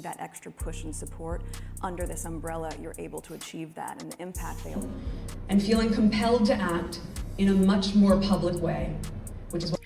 that extra push and support. Under this umbrella, you're able to achieve that, and the impact they... And feeling compelled to act in a much more public way, which is what...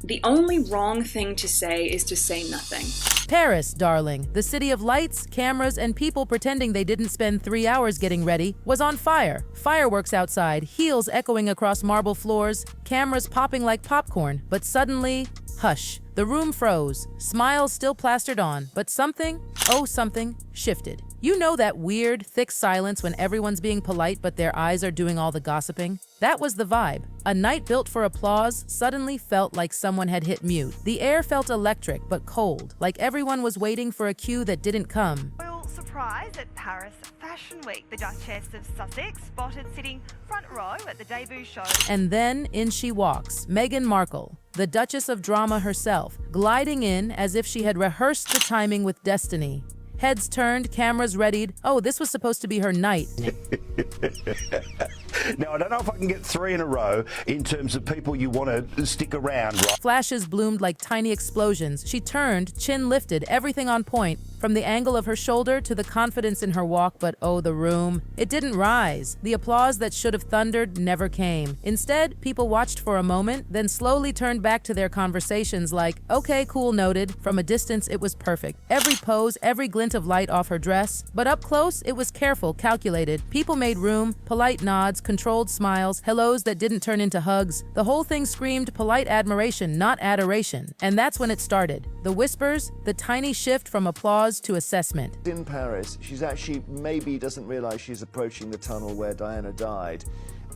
The only wrong thing to say is to say nothing. Paris, darling, the city of lights, cameras, and people pretending they didn't spend 3 hours getting ready, was on fire. Fireworks outside, heels echoing across marble floors, cameras popping like popcorn. But suddenly, hush. The room froze, smiles still plastered on, but something, oh something, shifted. You know that weird, thick silence when everyone's being polite but their eyes are doing all the gossiping? That was the vibe. A night built for applause suddenly felt like someone had hit mute. The air felt electric but cold, like everyone was waiting for a cue that didn't come. Royal surprise at Paris Fashion Week. The Duchess of Sussex spotted sitting front row at the debut show. And then in she walks, Meghan Markle, the Duchess of Drama herself, gliding in as if she had rehearsed the timing with destiny. Heads turned, cameras readied. Oh, this was supposed to be her night. Now, I don't know if I can get 3 in a row in terms of people you want to stick around, right? Flashes bloomed like tiny explosions. She turned, chin lifted, everything on point, from the angle of her shoulder to the confidence in her walk, but oh, the room. It didn't rise. The applause that should have thundered never came. Instead, people watched for a moment, then slowly turned back to their conversations like, okay, cool, noted. From a distance, it was perfect. Every pose, every glint of light off her dress. But up close, it was careful, calculated. People made room, polite nods, controlled smiles, hellos that didn't turn into hugs. The whole thing screamed polite admiration, not adoration. And that's when it started. The whispers, the tiny shift from applause to assessment. In Paris, she's actually maybe doesn't realize she's approaching the tunnel where Diana died,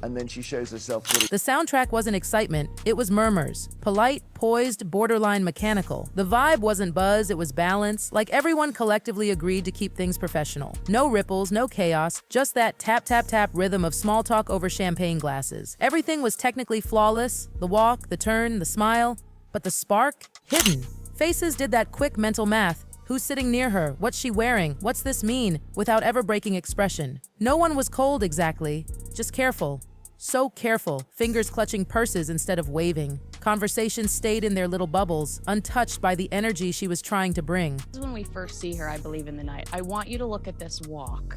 and then she shows herself really... The soundtrack wasn't excitement, it was murmurs. Polite, poised, borderline mechanical. The vibe wasn't buzz, it was balance, like everyone collectively agreed to keep things professional. No ripples, no chaos, just that tap tap tap rhythm of small talk over champagne glasses. Everything was technically flawless, the walk, the turn, the smile, but the spark? Hidden. Faces did that quick mental math. Who's sitting near her? What's she wearing? What's this mean? Without ever breaking expression. No one was cold exactly, just careful. So careful, fingers clutching purses instead of waving. Conversations stayed in their little bubbles, untouched by the energy she was trying to bring. This is when we first see her, I believe, in the night. I want you to look at this walk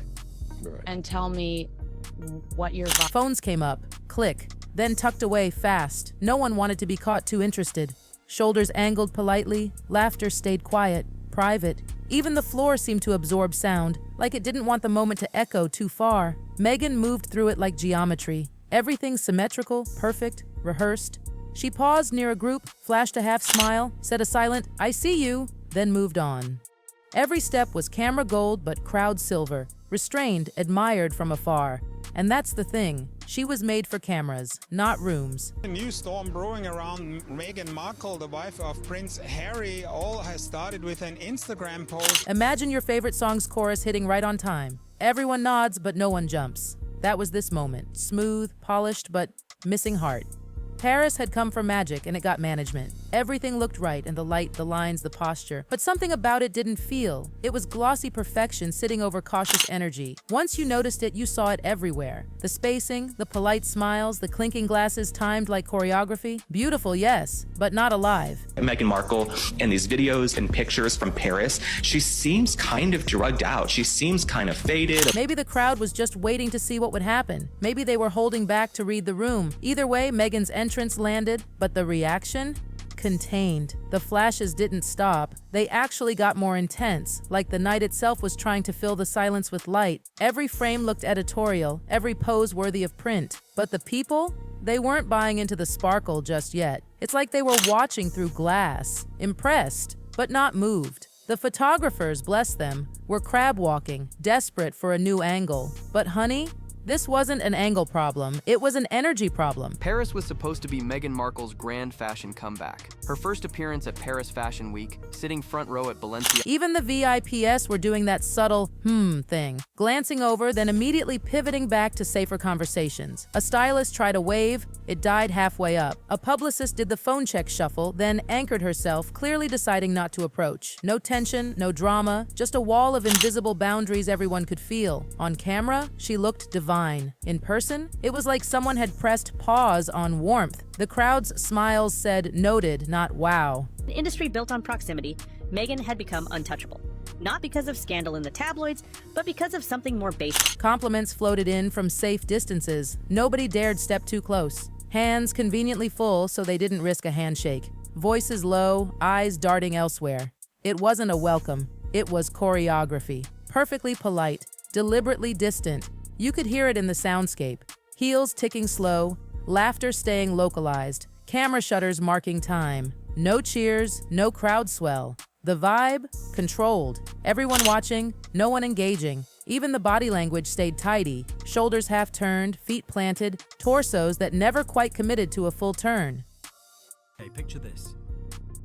and tell me what your... Phones came up, click, then tucked away fast. No one wanted to be caught too interested. Shoulders angled politely, laughter stayed quiet. Private. Even the floor seemed to absorb sound, like it didn't want the moment to echo too far. Meghan moved through it like geometry. Everything symmetrical, perfect, rehearsed. She paused near a group, flashed a half smile, said a silent, "I see you," then moved on. Every step was camera gold but crowd silver, restrained, admired from afar. And that's the thing. She was made for cameras, not rooms. A new storm brewing around Meghan Markle, the wife of Prince Harry. All has started with an Instagram post. Imagine your favorite song's chorus hitting right on time. Everyone nods, but no one jumps. That was this moment. Smooth, polished, but missing heart. Paris had come for magic and it got management. Everything looked right, and the light, the lines, the posture. But something about it didn't feel. It was glossy perfection sitting over cautious energy. Once you noticed it, you saw it everywhere. The spacing, the polite smiles, the clinking glasses timed like choreography. Beautiful, yes, but not alive. Meghan Markle, in these videos and pictures from Paris, she seems kind of drugged out. She seems kind of faded. Maybe the crowd was just waiting to see what would happen. Maybe they were holding back to read the room. Either way, Meghan's entrance landed, but the reaction? Contained. The flashes didn't stop. They actually got more intense, like the night itself was trying to fill the silence with light. Every frame looked editorial, every pose worthy of print. But the people? They weren't buying into the sparkle just yet. It's like they were watching through glass, impressed, but not moved. The photographers, bless them, were crab walking, desperate for a new angle. But honey, this wasn't an angle problem, it was an energy problem. Paris was supposed to be Meghan Markle's grand fashion comeback. Her first appearance at Paris Fashion Week, sitting front row at Balenciaga. Even the VIPs were doing that subtle thing, glancing over, then immediately pivoting back to safer conversations. A stylist tried a wave, it died halfway up. A publicist did the phone check shuffle, then anchored herself, clearly deciding not to approach. No tension, no drama, just a wall of invisible boundaries everyone could feel. On camera, she looked divine. In person, it was like someone had pressed pause on warmth. The crowd's smiles said noted, not wow. An industry built on proximity Meghan had become untouchable. Not because of scandal in the tabloids, but because of something more basic. Compliments floated in from safe distances. Nobody dared step too close. Hands conveniently full so they didn't risk a handshake. Voices low, eyes darting elsewhere. It wasn't a welcome. It was choreography. Perfectly polite, deliberately distant. You could hear it in the soundscape. Heels ticking slow, laughter staying localized, camera shutters marking time. No cheers, no crowd swell. The vibe, controlled. Everyone watching, no one engaging. Even the body language stayed tidy, shoulders half turned, feet planted, torsos that never quite committed to a full turn. Okay, picture this.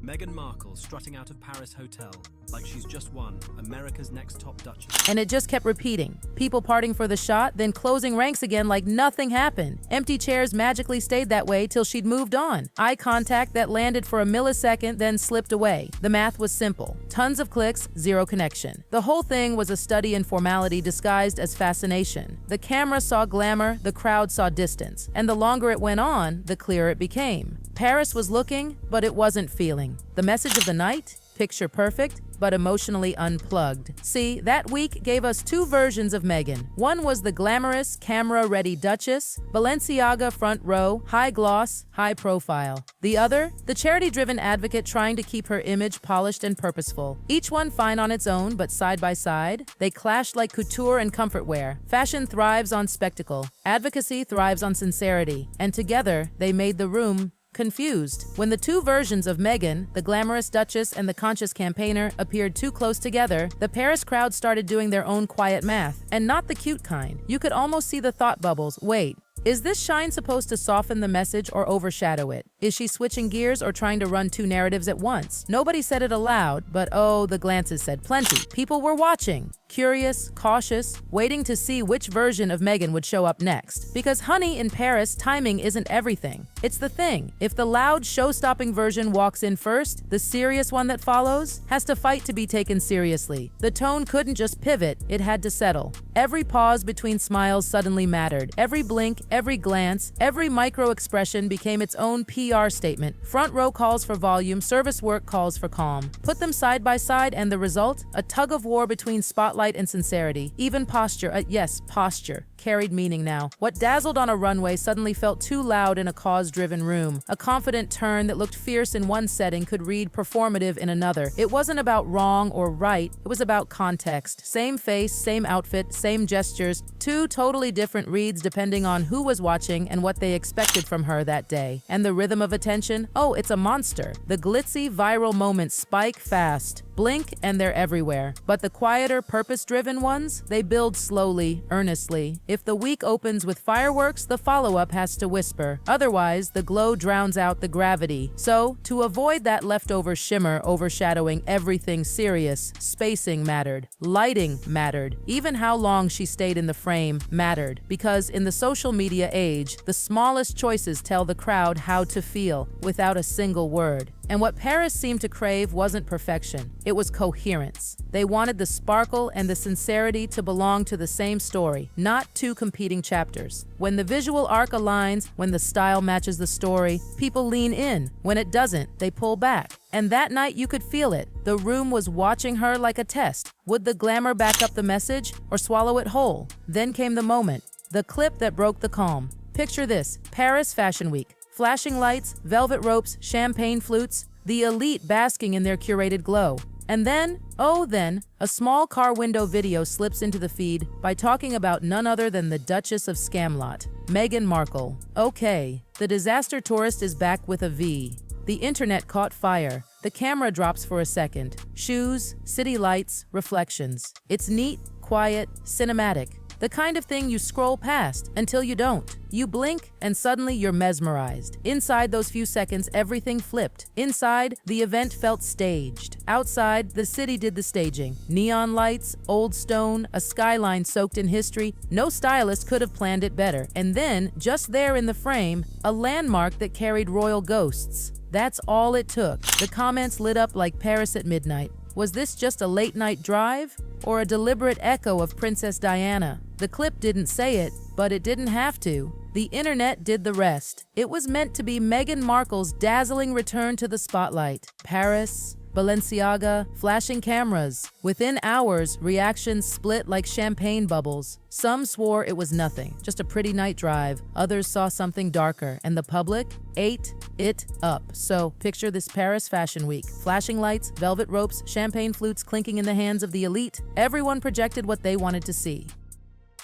Meghan Markle strutting out of Paris hotel like she's just won America's Next Top Duchess. And it just kept repeating. People parting for the shot, then closing ranks again like nothing happened. Empty chairs magically stayed that way till she'd moved on. Eye contact that landed for a millisecond, then slipped away. The math was simple. Tons of clicks, zero connection. The whole thing was a study in formality disguised as fascination. The camera saw glamour, the crowd saw distance. And the longer it went on, the clearer it became. Paris was looking, but it wasn't feeling. The message of the night? Picture perfect, but emotionally unplugged. See, that week gave us two versions of Meghan. One was the glamorous, camera-ready Duchess, Balenciaga front row, high gloss, high profile. The other, the charity-driven advocate trying to keep her image polished and purposeful. Each one fine on its own, but side by side, they clashed like couture and comfort wear. Fashion thrives on spectacle. Advocacy thrives on sincerity. And together, they made the room confused. When the two versions of Meghan, the glamorous Duchess and the conscious campaigner, appeared too close together, the Paris crowd started doing their own quiet math, and not the cute kind. You could almost see the thought bubbles. Wait, is this shine supposed to soften the message or overshadow it? Is she switching gears or trying to run two narratives at once? Nobody said it aloud, but oh, the glances said plenty. People were watching, curious, cautious, waiting to see which version of Meghan would show up next. Because honey, in Paris, timing isn't everything. It's the thing. If the loud, show-stopping version walks in first, the serious one that follows has to fight to be taken seriously. The tone couldn't just pivot, it had to settle. Every pause between smiles suddenly mattered. Every blink, every glance, every micro-expression became its own PR statement. Front row calls for volume, service work calls for calm. Put them side by side and the result? A tug of war between spotlight and sincerity. Even posture, yes, posture, carried meaning now. What dazzled on a runway suddenly felt too loud in a cause-driven room. A confident turn that looked fierce in one setting could read performative in another. It wasn't about wrong or right, it was about context. Same face, same outfit, same gestures, two totally different reads depending on who was watching and what they expected from her that day. And the rhythm of attention? Oh, it's a monster. The glitzy, viral moments spike fast. Blink and they're everywhere. But the quieter, purpose-driven ones, they build slowly, earnestly. If the week opens with fireworks, the follow-up has to whisper. Otherwise, the glow drowns out the gravity. So, to avoid that leftover shimmer overshadowing everything serious, spacing mattered. Lighting mattered. Even how long she stayed in the frame mattered. Because in the social media age, the smallest choices tell the crowd how to feel without a single word. And what Paris seemed to crave wasn't perfection, it was coherence. They wanted the sparkle and the sincerity to belong to the same story, not two competing chapters. When the visual arc aligns, when the style matches the story, people lean in. When it doesn't, they pull back. And that night you could feel it. The room was watching her like a test. Would the glamour back up the message or swallow it whole? Then came the moment, the clip that broke the calm. Picture this, Paris Fashion Week. Flashing lights, velvet ropes, champagne flutes, the elite basking in their curated glow. And then, oh then, a small car window video slips into the feed by talking about none other than the Duchess of Scamlot, Meghan Markle. Okay, the disaster tourist is back with a V. The internet caught fire. The camera drops for a second. Shoes, city lights, reflections. It's neat, quiet, cinematic. The kind of thing you scroll past until you don't. You blink and suddenly you're mesmerized. Inside those few seconds, everything flipped. Inside, the event felt staged. Outside, the city did the staging. Neon lights, old stone, a skyline soaked in history. No stylist could have planned it better. And then, just there in the frame, a landmark that carried royal ghosts. That's all it took. The comments lit up like Paris at midnight. Was this just a late-night drive? Or a deliberate echo of Princess Diana? The clip didn't say it, but it didn't have to. The internet did the rest. It was meant to be Meghan Markle's dazzling return to the spotlight. Paris, Balenciaga, flashing cameras. Within hours, reactions split like champagne bubbles. Some swore it was nothing, just a pretty night drive. Others saw something darker, and the public ate it up. So, picture this Paris Fashion Week. Flashing lights, velvet ropes, champagne flutes clinking in the hands of the elite. Everyone projected what they wanted to see.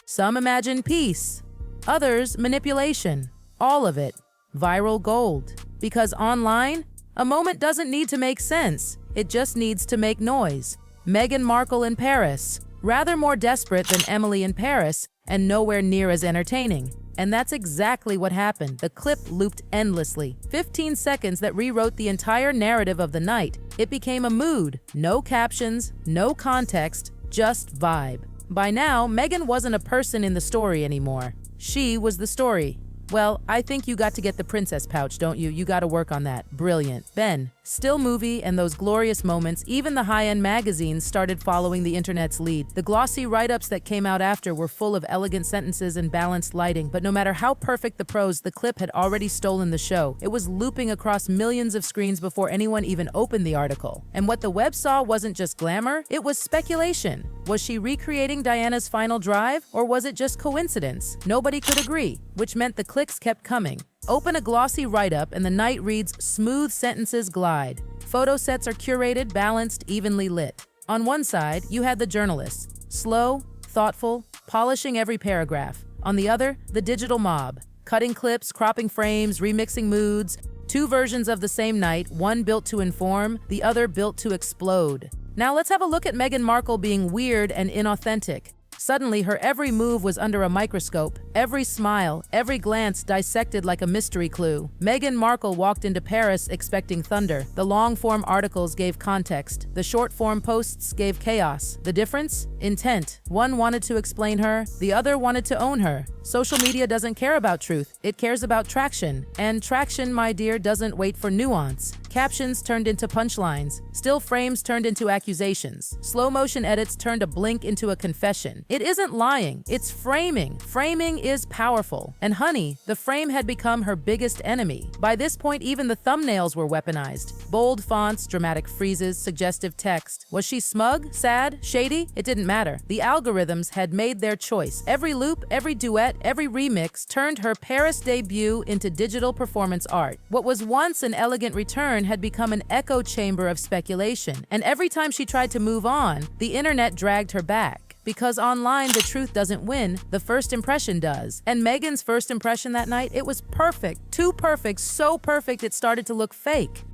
Some imagined peace, others manipulation. All of it viral gold. Because online, a moment doesn't need to make sense. It just needs to make noise. Meghan Markle in Paris. Rather more desperate than Emily in Paris, and nowhere near as entertaining. And that's exactly what happened. The clip looped endlessly. 15 seconds that rewrote the entire narrative of the night. It became a mood. No captions, no context, just vibe. By now, Meghan wasn't a person in the story anymore. She was the story. Well, I think you got to get the princess pouch, don't you? You got to work on that. Brilliant. Ben, still movie and those glorious moments, even the high-end magazines started following the internet's lead. The glossy write-ups that came out after were full of elegant sentences and balanced lighting, but no matter how perfect the prose, the clip had already stolen the show. It was looping across millions of screens before anyone even opened the article. And what the web saw wasn't just glamour, it was speculation. Was she recreating Diana's final drive, or was it just coincidence? Nobody could agree, which meant the clicks kept coming. Open a glossy write-up and the night reads, "Smooth sentences glide." Photo sets are curated, balanced, evenly lit. On one side, you had the journalists, slow, thoughtful, polishing every paragraph. On the other, the digital mob, cutting clips, cropping frames, remixing moods. Two versions of the same night, one built to inform, the other built to explode. Now let's have a look at Meghan Markle being weird and inauthentic. Suddenly, her every move was under a microscope, every smile, every glance dissected like a mystery clue. Meghan Markle walked into Paris expecting thunder. The long-form articles gave context. The short-form posts gave chaos. The difference? Intent. One wanted to explain her, the other wanted to own her. Social media doesn't care about truth, it cares about traction. And traction, my dear, doesn't wait for nuance. Captions turned into punchlines. Still frames turned into accusations. Slow-motion edits turned a blink into a confession. It isn't lying, it's framing. Framing is powerful. And honey, the frame had become her biggest enemy. By this point, even the thumbnails were weaponized. Bold fonts, dramatic freezes, suggestive text. Was she smug, sad, shady? It didn't matter. The algorithms had made their choice. Every loop, every duet, every remix turned her Paris debut into digital performance art. What was once an elegant return had become an echo chamber of speculation. And every time she tried to move on, the internet dragged her back. Because online, the truth doesn't win, the first impression does. And Meghan's first impression that night, it was perfect. Too perfect, so perfect it started to look fake.